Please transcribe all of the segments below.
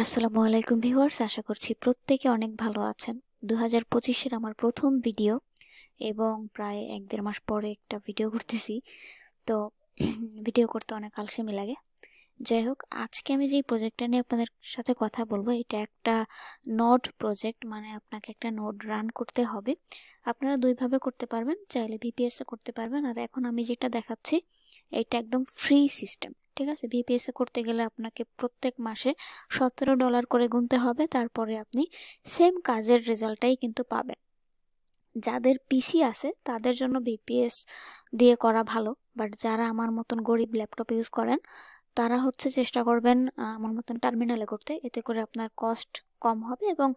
আসসালামু আলাইকুম ভিউয়ার্স, আশা করছি প্রত্যেকে অনেক ভালো আছেন। 2025 এর আমার প্রথম ভিডিও এবং প্রায় 1-1.5 মাস পরে একটা ভিডিও করতেছি। তো ভিডিও করতে অনেক আলসেমি লাগে। যাই হোক, আজকে আমি যেই প্রজেক্টটা নিয়ে আপনাদের সাথে কথা বলবো, এটা একটা নোড প্রজেক্ট, মানে আপনাকে একটা নোড রান করতে হবে। আপনারা দুইভাবে করতে পারবেন, চাইলে ভিপিএস এ করতে পারবেন, আর এখন আমি যেটা দেখাচ্ছি এটা একদম ফ্রি সিস্টেম। ঠিক আছে, ভিপিএস এ করতে গেলে আপনাকে প্রত্যেক মাসে $17 করে গুনতে হবে, তারপরে আপনি সেম কাজের রেজাল্টটাই কিন্তু পাবেন। যাদের পিসি আছে তাদের জন্য ভিপিএস দিয়ে করা ভালো, বাট যারা আমার মতন গরিব ল্যাপটপ ইউজ করেন তারা চেষ্টা করবেন আমার মতন টার্মিনালে করতে। এতে করে আপনার কস্ট কম হবে এবং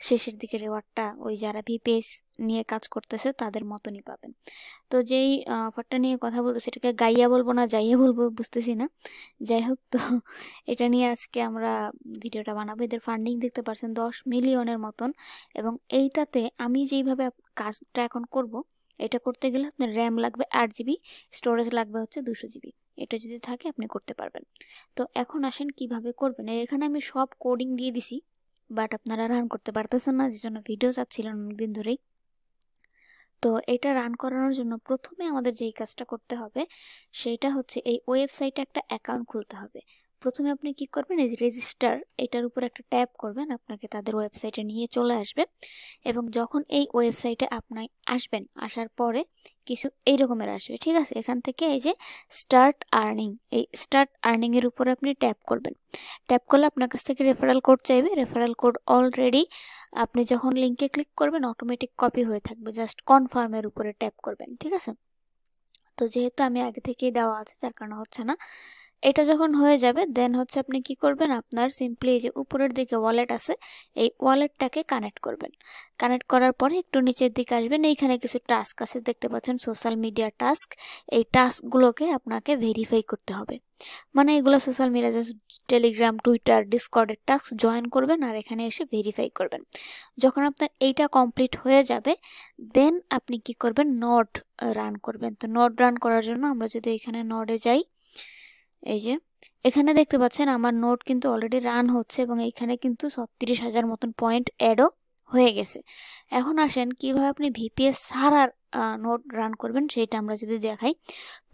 শেষের দিকে রেওয়ার্ডটা ওই যারা ভিপিএস নিয়ে কাজ করতেছে তাদের মতনই পাবেন। তো যেই অফারটা নিয়ে কথা বলতেছি, এটাকে গাইয়া বলবো না যাইয়া বলবো বুঝতেছি না। যাই হোক, তো এটা নিয়ে আজকে আমরা ভিডিওটা বানাবো। এদের ফান্ডিং দেখতে পাচ্ছেন 10 মিলিয়নের মতন, এবং এইটাতে আমি যেইভাবে কাজটা এখন করব, এটা করতে গেলে আপনার র্যাম লাগবে 8 জিবি, স্টোরেজ লাগবে 200 জিবি। এটা যদি থাকে আপনি করতে পারবেন। তো এখন আসেন কিভাবে করবেন। এখানে আমি সব কোডিং দিয়ে দিছি, বাট আপনারা রান করতে পারতেছেন না, যে জন্য ভিডিও চাচ্ছিলেন অনেকদিন ধরেই। তো এটা রান করানোর জন্য প্রথমে আমাদের যেই কাজটা করতে হবে সেটা হচ্ছে এই ওয়েবসাইটে একটা অ্যাকাউন্ট খুলতে হবে। প্রথমে আপনি কি করবেন, এই যে রেজিস্টার, এটার উপর একটা ট্যাপ করবেন, আপনাকে তাদের ওয়েবসাইটে নিয়ে চলে আসবে। এবং যখন এই ওয়েবসাইটে আপনি আসবেন, আসার পরে কিছু এই রকমের আসবে। ঠিক আছে, এখান থেকে এই যে স্টার্ট আর্নিং, এই স্টার্ট আর্নিং এর উপরে আপনি ট্যাপ করবেন। ট্যাপ করলে আপনার কাছ থেকে রেফারেল কোড চাইবে। রেফারেল কোড অলরেডি আপনি যখন লিঙ্কে ক্লিক করবেন অটোমেটিক কপি হয়ে থাকবে, জাস্ট কনফার্মের উপরে ট্যাপ করবেন। ঠিক আছে, তো যেহেতু আমি আগে থেকেই দেওয়া আছে তার কারণে হচ্ছে না। এটা যখন হয়ে যাবে দেন আপনি কি করবেন, আপনার সিম্পলি এই যে উপরের দিকে ওয়ালেট আছে, এই ওয়ালেটটাকে কানেক্ট করবেন। কানেক্ট করার পরে একটু নিচের দিকে আসবেন, এইখানে কিছু টাস্ক আছে দেখতে পাচ্ছেন, সোশ্যাল মিডিয়া টাস্ক। এই টাস্কগুলোকে আপনাকে ভেরিফাই করতে হবে। মানে এগুলো সোশ্যাল মিডিয়া, টেলিগ্রাম, টুইটার, ডিসকর্ডের টাস্ক জয়েন করবেন আর এখানে এসে ভেরিফাই করবেন। যখন আপনার এইটা কমপ্লিট হয়ে যাবে দেন আপনি কি করবেন, নোড রান করবেন। তো নোড রান করার জন্য আমরা যদি এখানে নোডে যাই, এই যে এখানে দেখতে পাচ্ছেন আমার নোড কিন্তু অলরেডি রান হচ্ছে এবং এখানে কিন্তু 36,000 মতন পয়েন্ট অ্যাডও হয়ে গেছে। এখন আসেন কিভাবে আপনি ভিপিএস ছাড়া নোড রান করবেন সেটা আমরা যদি দেখাই।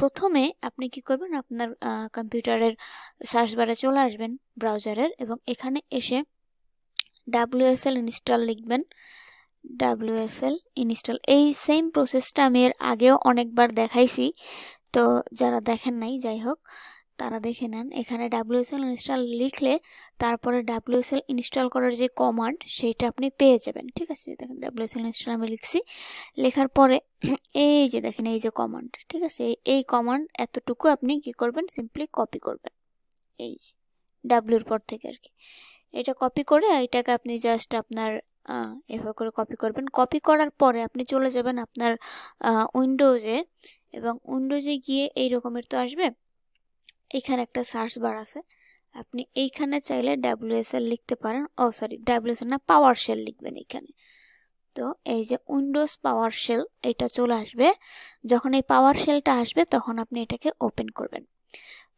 প্রথমে আপনি কি করবেন, আপনার কম্পিউটারের সার্চ বারে চলে আসবেন ব্রাউজারের, এবং এখানে এসে WSL ইনস্টল লিখবেন। WSL ইনস্টল, এই সেম প্রসেসটা আমি এর আগেও অনেকবার দেখাইছি, তো যারা দেখেন নাই যাই হোক তারা দেখে নেন। এখানে WSL ইনস্টল লিখলে তারপরে WSL ইনস্টল করার যে কমান্ড সেইটা আপনি পেয়ে যাবেন। ঠিক আছে, দেখেন WSL ইনস্টল আমি লিখছি, লেখার পরে এই যে দেখেন এই যে কমান্ড। ঠিক আছে, এই কমান্ড এতটুকু আপনি কি করবেন, সিম্পলি কপি করবেন, এই যে ডাব্লিউর পর থেকে আর কি। এটা কপি করে এটাকে আপনি জাস্ট আপনার এভাবে করে কপি করবেন। কপি করার পরে আপনি চলে যাবেন আপনার উইন্ডোজে, এবং উইন্ডোজে গিয়ে এই রকমের তো আসবে, এখানে একটা সার্চ বার আছে, আপনি এইখানে চাইলে WSL লিখতে পারেন। সরি, WSL না, পাওয়ার শেল লিখবেন এখানে। তো এই যে উইন্ডোজ পাওয়ার শেল এটা চলে আসবে। যখন এই পাওয়ার শেলটা আসবে তখন আপনি এটাকে ওপেন করবেন।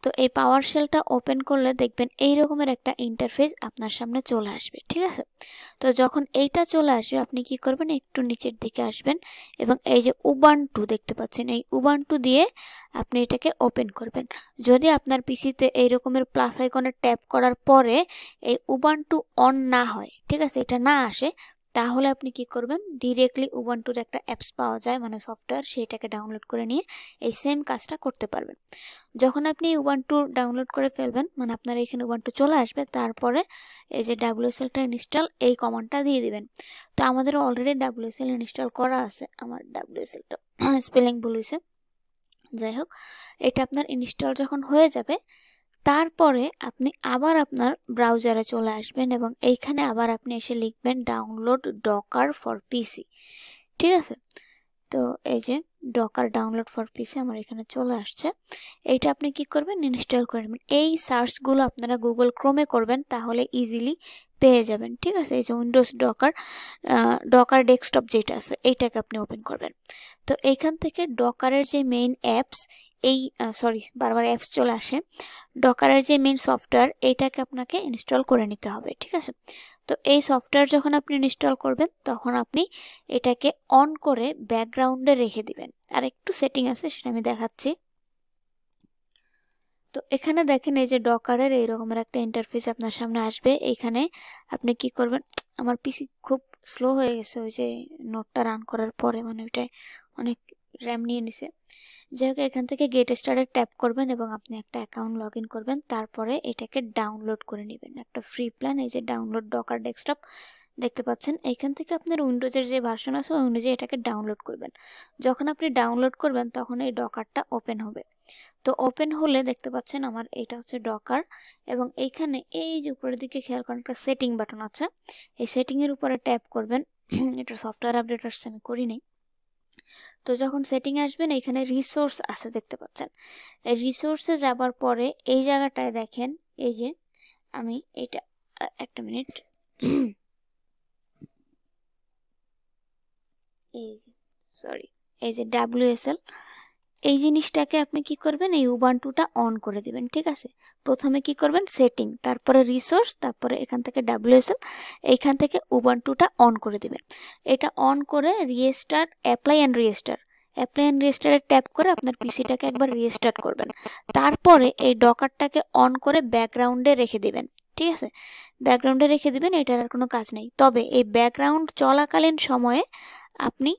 তো এই পাওয়ার শেলটা ওপেন করলে দেখবেন এই রকমের একটা ইন্টারফেস আপনার সামনে চলে আসবে। ঠিক আছে, তো যখন এইটা চলে আসবে আপনি কি করবেন, একটু নিচের দিকে আসবেন এবং এই যে উবান্টু দেখতে পাচ্ছেন, এই উবান্টু দিয়ে আপনি এটাকে ওপেন করবেন। যদি আপনার পিসিতে এই রকমের প্লাস আইকনে ট্যাপ করার পরে এই উবান্টু অন না হয়, ঠিক আছে, এটা না আসে, তাহলে আপনি কি করবেন, ডিরেক্টলি উবান্টুর একটা অ্যাপস পাওয়া যায় মানে সফটওয়্যার, সেইটাকে ডাউনলোড করে নিয়ে এই সেম কাজটা করতে পারবেন। যখন আপনি উবান্টু ডাউনলোড করে ফেলবেন, মানে আপনার এখানে উবান্টু চলে আসবে, তারপরে এই যে WSLটা ইনস্টল, এই কমান্ডটা দিয়ে দিবেন। তো আমাদের অলরেডি WSL ইনস্টল করা আছে, আমার WSLটা স্পেলিং ভুল হয়েছে। যাই হোক, এটা আপনার ইনস্টল যখন হয়ে যাবে তারপরে আপনি আবার আপনার ব্রাউজারে চলে আসবেন এবং এইখানে আবার আপনি এসে লিখবেন ডাউনলোড ডকার ফর পিসি। ঠিক আছে, তো এই যে ডকার ডাউনলোড ফর পিসি আমার এখানে চলে আসছে। এইটা আপনি কি করবেন, ইনস্টল করে নেবেন। এই সার্চগুলো আপনারা গুগল ক্রোমে করবেন, তাহলে ইজিলি পেয়ে যাবেন। ঠিক আছে, এই যে উইন্ডোজ ডকার ডেস্কটপ যেটা আছে এইটাকে আপনি ওপেন করবেন। তো এইখান থেকে ডকারের যে মেইন অ্যাপস, এই সরি বারবার অ্যাপস চলে আসে, ডকারের যে মেন সফটওয়্যার এইটাকে আপনাকে ইনস্টল করে নিতে হবে, ঠিক আছে। তো এই সফটওয়্যার যখন আপনি ইনস্টল করবেন তখন আপনি এটাকে অন করে ব্যাকগ্রাউন্ডে রেখে দিবেন। আর একটু সেটিং আছে, সেটা আমি দেখাচ্ছি। তো এখানে দেখেন এই যে ডকারের এইরকমের একটা ইন্টারফেস আপনার সামনে আসবে। এইখানে আপনি কি করবেন, আমার পিসি খুব স্লো হয়ে গেছে ওই যে নোটটা রান করার পরে, মানে ওইটাই অনেক র্যাম নিয়ে নিছে। যাই হোক, এখান থেকে গেট স্টার্টে ট্যাপ করবেন এবং আপনি একটা অ্যাকাউন্ট লগ ইন করবেন। তারপরে এটাকে ডাউনলোড করে নেবেন, একটা ফ্রি প্ল্যান। এই যে ডাউনলোড ডকার ডেস্কটপ দেখতে পাচ্ছেন, এইখান থেকে আপনার উইন্ডোজের যে ভার্সন আছে ওই অনুযায়ী এটাকে ডাউনলোড করবেন। যখন আপনি ডাউনলোড করবেন তখন এই ডকারটা ওপেন হবে। তো ওপেন হলে দেখতে পাচ্ছেন আমার এটা হচ্ছে ডকার, এবং এইখানে এই যে উপরের দিকে খেয়াল করেন একটা সেটিং বাটন আছে, এই সেটিং এর উপরে ট্যাপ করবেন। এটা সফটওয়্যার আপডেট আসছে, আমি করিনি। তো যখন সেটিং আসবেন এখানে রিসোর্স আছে দেখতে পাচ্ছেন, এই রিসোর্সে যাবার পরে এই জায়গাটায় দেখেন এই যে আমি এটা একটা মিনিট এই যে সরি এই যে WSL এই জিনিসটাকে আপনি কি করবেন, এই উবান্টুটা অন করে দিবেন, ঠিক আছে। প্রথমে কি করবেন সেটিং, তারপরে রিসোর্স, তারপরে এখান থেকে WSL, এইখান থেকে উবান্টুটা অন করে দিবেন। এটা অন করে রিস্টার্ট অ্যাপ্লাই অ্যান্ড রিস্টার্টে ট্যাপ করে আপনার পিসিটাকে একবার রিস্টার্ট করবেন। তারপরে এই ডকারটাকে অন করে ব্যাকগ্রাউন্ডে রেখে দিবেন, ঠিক আছে। ব্যাকগ্রাউন্ডে রেখে দিবেন, এটার আর কোনো কাজ নেই। তবে এই ব্যাকগ্রাউন্ড চলাকালীন সময়ে আপনি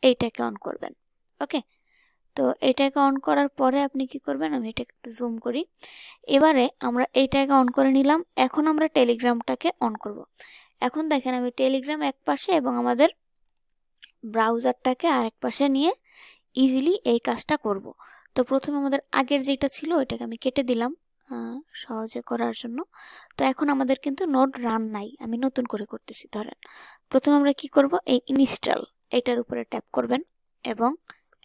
এইটাকে অন করবেন, ওকে। তো এটাকে অন করার পরে আপনি কি করবেন, আমি এটাকে একটু জুম করি। এবারে আমরা এইটাকে অন করে নিলাম। এখন আমরা টেলিগ্রামটাকে অন করব। এখন দেখেন আমি টেলিগ্রাম এক পাশে এবং আমাদের ব্রাউজারটাকে আরেক পাশে নিয়ে ইজিলি এই কাজটা করব। তো প্রথমে আমাদের আগের যেটা ছিল ওইটাকে আমি কেটে দিলাম সহজে করার জন্য। তো এখন আমাদের কিন্তু নোড রান নাই, আমি নতুন করে করতেছি। ধরেন প্রথমে আমরা কি করব, এই ইনস্টল এটার উপরে ট্যাপ করবেন এবং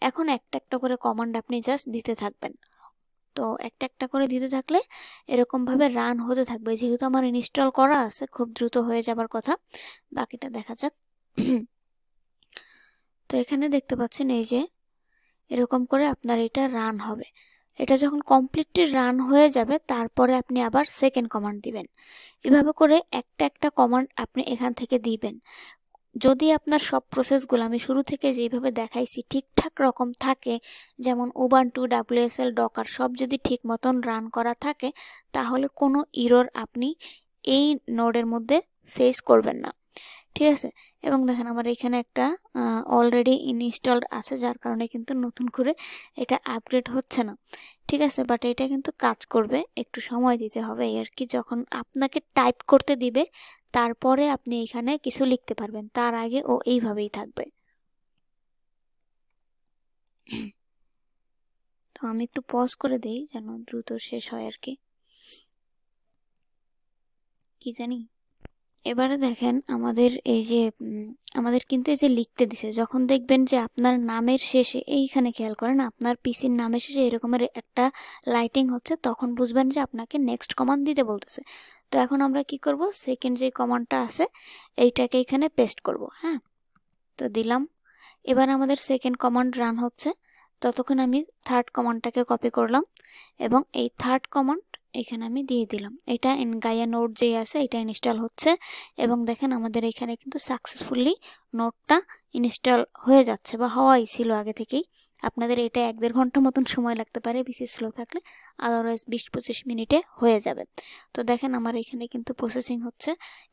এখন একটা একটা করে কমান্ড আপনি জাস্ট দিতে থাকবেন। তো একটা একটা করে দিতে থাকলে এরকমভাবে রান হতে থাকবে। যেহেতু আমার ইনস্টল করা আছে, খুব দ্রুত হয়ে যাবার কথা। বাকিটা দেখা যাক। তো এখানে দেখতে পাচ্ছেন এই যে এরকম করে আপনার এটা রান হবে। এটা যখন কমপ্লিটলি রান হয়ে যাবে তারপরে আপনি আবার সেকেন্ড কমান্ড দিবেন। এভাবে করে একটা একটা কমান্ড আপনি এখান থেকে দিবেন। যদি আপনার সব প্রসেসগুলো আমি শুরু থেকে যেভাবে দেখাইছি ঠিকঠাক রকম থাকে, যেমন উবান্টু, WSL, ডকার সব যদি ঠিক মতন রান করা থাকে, তাহলে কোনো ইরর আপনি এই নোডের মধ্যে ফেস করবেন না, ঠিক আছে। এবং দেখেন আমার এখানে একটা অলরেডি ইনস্টলড আছে, যার কারণে কিন্তু নতুন করে এটা আপগ্রেড হচ্ছে না, ঠিক আছে। বাট এটা কিন্তু কাজ করবে, একটু সময় দিতে হবে আর কি। যখন আপনাকে টাইপ করতে দিবে তারপরে আপনি এখানে কিছু লিখতে পারবেন, তার আগে ও এইভাবেই থাকবে। তো আমি একটু পজ করে দেই যেন দ্রুত শেষ হয় আর কি জানি। এবারে দেখেন আমাদের এই যে আমাদের কিন্তু এই যে লিখতে দিছে, যখন দেখবেন যে আপনার নামের শেষে, এইখানে খেয়াল করেন আপনার পিসির নামের শেষে এরকমের একটা লাইটিং হচ্ছে, তখন বুঝবেন যে আপনাকে নেক্সট কমান্ড দিতে বলতেছে। তো এখন আমরা কি করব, সেকেন্ড যে কমান্ডটা আছে এইটাকে এখানে পেস্ট করব। হ্যাঁ, তো দিলাম। এবার আমাদের সেকেন্ড কমান্ড রান হচ্ছে, ততক্ষণ আমি থার্ড কমান্ডটাকে কপি করলাম এবং এই থার্ড কমান্ড এখানে আমি দিয়ে দিলাম। এটা গাইয়া নোট যে আছে এটা ইনস্টল হচ্ছে এবং দেখেন আমাদের এখানে কিন্তু সাকসেসফুলি নোটটা ইনস্টল হয়ে যাচ্ছে, বা হওয়াই ছিল আগে থেকেই। আপনাদের এটা 1-1.5 ঘন্টা মতন সময় লাগতে পারে বেশি স্লো থাকলে, আদারওয়াইজ 20-25 মিনিটে হয়ে যাবে। তো দেখেন আমার এখানে কিন্তু প্রসেসিং হচ্ছে,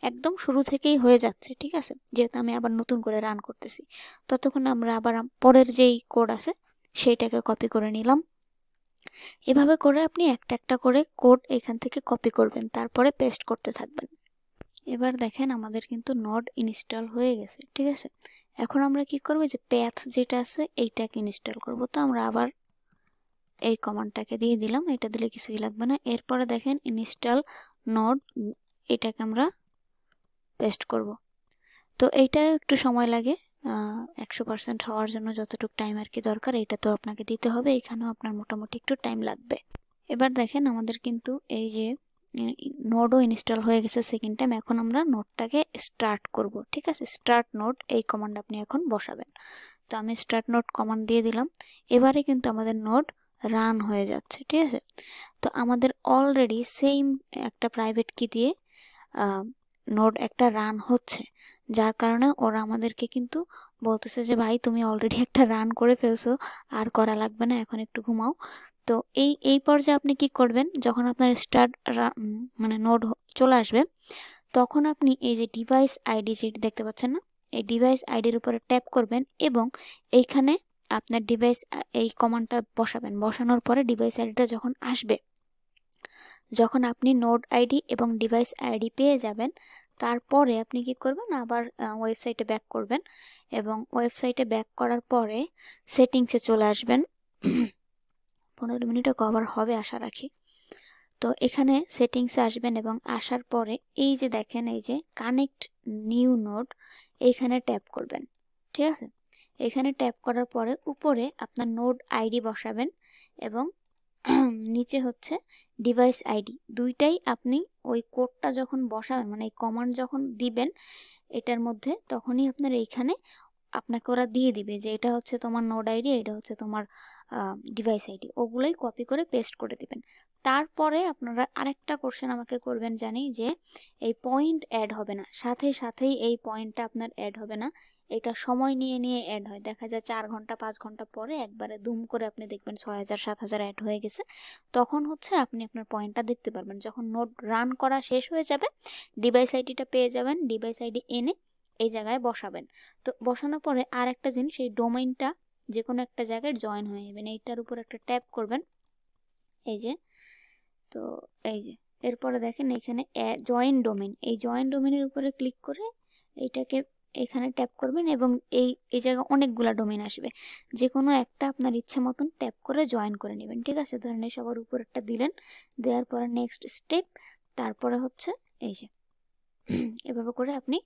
একদম শুরু থেকেই হয়ে যাচ্ছে, ঠিক আছে। যেহেতু আমি আবার নতুন করে রান করতেছি, ততক্ষণ আমরা আবার পরের যেই কোড আছে সেইটাকে কপি করে নিলাম। এভাবে করে আপনি একটা একটা করে কোড এখান থেকে কপি করবেন, তারপরে পেস্ট করতে থাকবেন। এবার দেখেন আমাদের কিন্তু নোড ইনস্টল হয়ে গেছে, ঠিক আছে। এখন আমরা কি করব, যে প্যাথ যেটা আছে এইটাকে ইনস্টল করব। তো আমরা আবার এই কমান্ডটাকে দিয়ে দিলাম, এটা দিলে কিছুই লাগবে না। এরপরে দেখেন ইনস্টল নোড, এটাকে আমরা পেস্ট করব। তো এইটা একটু সময় লাগে, 100% হওয়ার জন্য যতটুকু টাইম আর কি দরকার এটা তো আপনাকে দিতে হবে, এখানেও আপনার মোটামুটি একটু টাইম লাগবে। এবার দেখেন আমাদের কিন্তু এই যে নোডও ইনস্টল হয়ে গেছে সেকেন্ড টাইম। এখন আমরা নোডটাকে স্টার্ট করব, ঠিক আছে। স্টার্ট নোড এই কমান্ড আপনি এখন বসাবেন। তো আমি স্টার্ট নোড কমান্ড দিয়ে দিলাম। এবারে কিন্তু আমাদের নোড রান হয়ে যাচ্ছে, ঠিক আছে। তো আমাদের অলরেডি সেম একটা প্রাইভেট কি দিয়ে নোড একটা রান হচ্ছে, যার কারণে ওরা আমাদেরকে কিন্তু বলতেছে যে ভাই তুমি অলরেডি একটা রান করে ফেলছো, আর করা লাগবে না, এখন একটু ঘুমাও। তো এই পর্যায়ে আপনি কি করবেন, যখন আপনার স্টার্ট মানে নোড চলে আসবে, তখন আপনি এই যে ডিভাইস আইডি যেটি দেখতে পাচ্ছেন না, এই ডিভাইস আইডির উপরে ট্যাপ করবেন এবং এইখানে আপনার ডিভাইস এই কমান্ডটা বসাবেন। বসানোর পরে ডিভাইস আইডিটা যখন আসবে, যখন আপনি নোড আইডি এবং ডিভাইস আইডি পেয়ে যাবেন, তারপরে আপনি কি করবেন, আবার ওয়েবসাইটে ব্যাক করবেন এবং ওয়েবসাইটে ব্যাক করার পরে সেটিংসে চলে আসবেন। 15 মিনিটে কভার হবে আশা রাখি। তো এখানে সেটিংসে আসবেন এবং আসার পরে এই যে দেখেন, এই যে কানেক্ট নিউ নোড, এইখানে ট্যাপ করবেন, ঠিক আছে। এখানে ট্যাপ করার পরে উপরে আপনার নোড আইডি বসাবেন এবং নিচে হচ্ছে ডিভাইস আইডি। দুইটাই আপনি ওই কোডটা যখন বসাবেন, মানে এই কমান্ড যখন দিবেন এটার মধ্যে, তখনই আপনার এইখানে আপনাকে ওরা দিয়ে দিবে যে এটা হচ্ছে তোমার নোড আইডি, এটা হচ্ছে তোমার ডিভাইস আইডি, ওগুলোই কপি করে পেস্ট করে দিবেন। তারপরে আপনারা আরেকটা কোশ্চেন আমাকে করবেন জানি যে এই পয়েন্ট অ্যাড হবে না, সাথে সাথেই এই পয়েন্টটা আপনার অ্যাড হবে না, এটা সময় নিয়ে নিয়ে অ্যাড হয়। দেখা যায় 4 ঘন্টা 5 ঘন্টা পরে একবারে দুম করে আপনি দেখবেন 6000 7000 অ্যাড হয়ে গেছে। তখন হচ্ছে আপনি আপনার পয়েন্টটা দেখতে পারবেন। যখন নোড রান করা শেষ হয়ে যাবে, ডিভাইস আইডিটা পেয়ে যাবেন, ডিভাইস আইডি এনে এই জায়গায় বসাবেন। তো বসানোর পরে আর একটা জিনিস, এই ডোমেইনটা যে কোনো একটা জায়গায় জয়েন হয়ে যাবেন, এইটার উপর একটা ট্যাপ করবেন, এই যে। তো এই যে এরপরে দেখেন এখানে জয়েন ডোমেইন, এই জয়েন ডোমেইনের উপরে ক্লিক করে এইটাকে এখানে ট্যাপ করবেন এবং এই জায়গায় অনেকগুলা ডোমেইন আসবে, যে কোনো একটা আপনার ইচ্ছা মতন ট্যাপ করে জয়েন করে নেবেন, ঠিক আছে। ধরেন এই সবার উপর একটা দিলেন, দেওয়ার পরে নেক্সট স্টেপ, তারপরে হচ্ছে এই যে এভাবে করে আপনি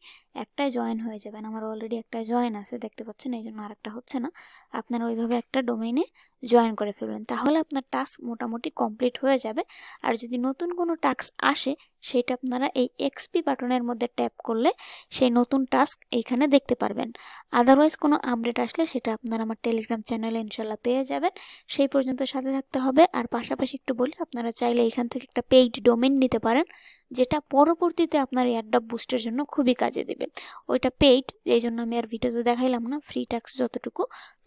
একটাই জয়েন হয়ে যাবেন। আমার অলরেডি একটা জয়েন আছে দেখতে পাচ্ছেন, এই জন্য আরেকটা হচ্ছে না। আপনারা ওইভাবে একটা ডোমেইনে জয়েন করে ফেলবেন, তাহলে আপনার টাস্ক মোটামুটি কমপ্লিট হয়ে যাবে। আর যদি নতুন কোনো টাস্ক আসে, সেটা আপনারা এই এক্সপি বাটনের মধ্যে ট্যাপ করলে সেই নতুন টাস্ক এইখানে দেখতে পারবেন। আদারওয়াইজ কোনো আপডেট আসলে সেটা আপনারা আমার টেলিগ্রাম চ্যানেলে ইনশাল্লাহ পেয়ে যাবেন। সেই পর্যন্ত সাথে থাকতে হবে। আর পাশাপাশি একটু বলি, আপনারা চাইলে এখান থেকে একটা পেইড ডোমেইন নিতে পারেন, যেটা পরবর্তীতে আপনার এয়ারড্রপ বুস্টের জন্য খুবই কাজে দেবে। ওইটা পেইড, এই জন্য আমি আর ভিডিওতে দেখাইলাম না, ফ্রি টাস্ক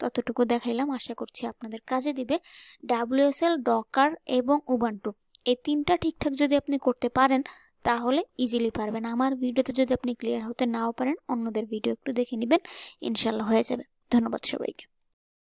ততটুকু দেখাইলাম। আশা করছি আপনাদের কাজে দিবে। WSL, ডকার এবং উবান্টু, এই তিনটা ঠিকঠাক যদি আপনি করতে পারেন তাহলে ইজিলি পারবেন। আমার ভিডিওতে যদি আপনি ক্লিয়ার হতে নাও পারেন, অন্যদের ভিডিও একটু দেখে নেবেন, ইনশাল্লাহ হয়ে যাবে। ধন্যবাদ সবাইকে।